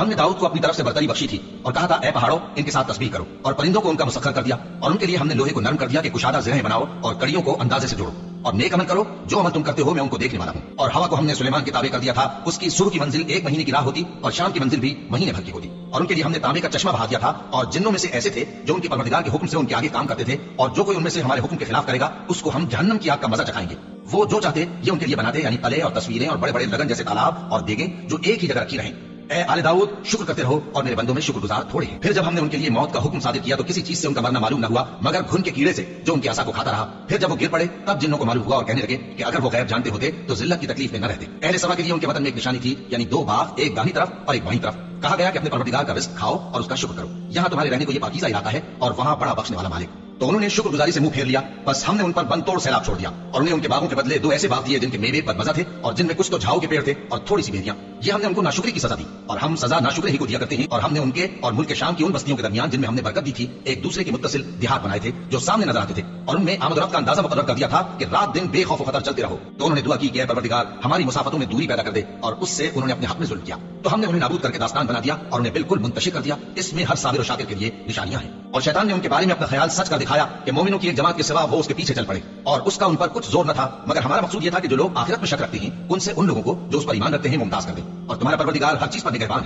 हमने दाऊद को अपनी तरफ से बर्तरी बख्शी थी और कहा था, ए पहाड़ों, इनके साथ तस्बीह करो। और परिंदों को उनका मुसख्खर कर दिया, और उनके लिए हमने लोहे को नरम कर दिया कि कुशादा ज़िरें बनाओ और कड़ियों को अंदाजे से जोड़ो। और नेक अमल करो, जो अमल तुम करते हो मैं उनको देखने वाला हूँ। और हवा को हमने सुलेमान के ताबे कर दिया था, उसकी सुबह की मंजिल 1 महीने की राह होती और शाम की मंजिल भी महीने भर की होती। और उनके लिए हमने तांबे का चश्मा बहा दिया था, और जिन्नों में से ऐसे थे जो उनके परवरदिगार के हुक्म से उनके आगे काम करते थे, और जो कोई उनमें से हमारे हुक्म के खिलाफ करेगा उसको हम जहन्नम की आग का मजा चखाएंगे। वो जो चाहते ये उनके लिए बनाते, यानी तले और तस्वीरें और बड़े बड़े लगन जैसे तालाब और देगें जो एक ही जगह रखी रहें। ए आले दाऊद, शुक्र करते रहो और मेरे बंदों में शुक्रगुजार थोड़े हैं। फिर जब हमने उनके लिए मौत का हुक्म सादिर किया तो किसी चीज से उनका मरना मालूम न हुआ मगर घुन के कीड़े से जो उनकी आशा को खाता रहा। फिर जब वो गिर पड़े तब जिन्नों को मालूम हुआ और कहने लगे कि अगर वो गैब जानते होते तो जिल्लत की तकलीफ में न रहते। अहले सभा के लिए उनके वतन में एक निशानी थी, यानी 2 बाग, एक दाहिनी तरफ और एक बाईं तरफ। कहा गया कि अपने परवरदिगार का रिज़्क खाओ और उसका शुक्र करो, यहाँ तुम्हारे रहने को ये पाकीज़ा इलाका है और वहाँ बड़ा बख्शने वाला मालिक। तो उन्होंने शुक्रगुजारी से मुंह फेर लिया, बस हमने उन पर बंद तोड़ सैलाब छोड़ दिया और उन्हें उनके बागों के बदले 2 ऐसे बाग दिए जिनके मेवे बदमजा थे और जिनमें कुछ तो झाओ के पेड़ थे और थोड़ी सी बेरियां। ये हमने उनको नाशुक्री की सजा दी, और हम सजा नाशुक्रे ही को दिया करते हैं। और हमने उनके और मुल्क शाम की उन बस्तियों के दरमियान जिनमें हमने बरकत दी थी एक दूसरे के मुत्तसिल देहात बनाए थे जो सामने नजर आते थे, और उनमें आमद-ओ-रफ्त का अंदाजा मुकर्रर कर दिया था कि रात दिन बेखौफ खतर चलते रहो। तो उन्होंने दुआ की कि ऐ परवरदिगार हमारी मुसाफतों में दूरी पैदा कर दे, और उससे उन्होंने अपने हक में जुल्म किया तो हमने उन्हें नाबूद करके दास्तान बना दिया और उन्हें बिल्कुल मुंतशिर कर दिया। इसमें हर साबिर और शाकिर के लिए निशानियां हैं। और शैतान ने उनके बारे में अपना ख्याल सच कर दिखाया कि मोमिनों की एक जमात के सिवा वो उसके पीछे चल पड़े, और उसका उन पर कुछ जोर न था, मगर हमारा मकसूद ये था कि जो लोग आखिरत में शक रखते हैं उनसे उन लोगों को जो उस पर ईमान रखते हैं मुमताज कर दे। और तुम्हारा परवरदिगार हर चीज पर निगहबान है।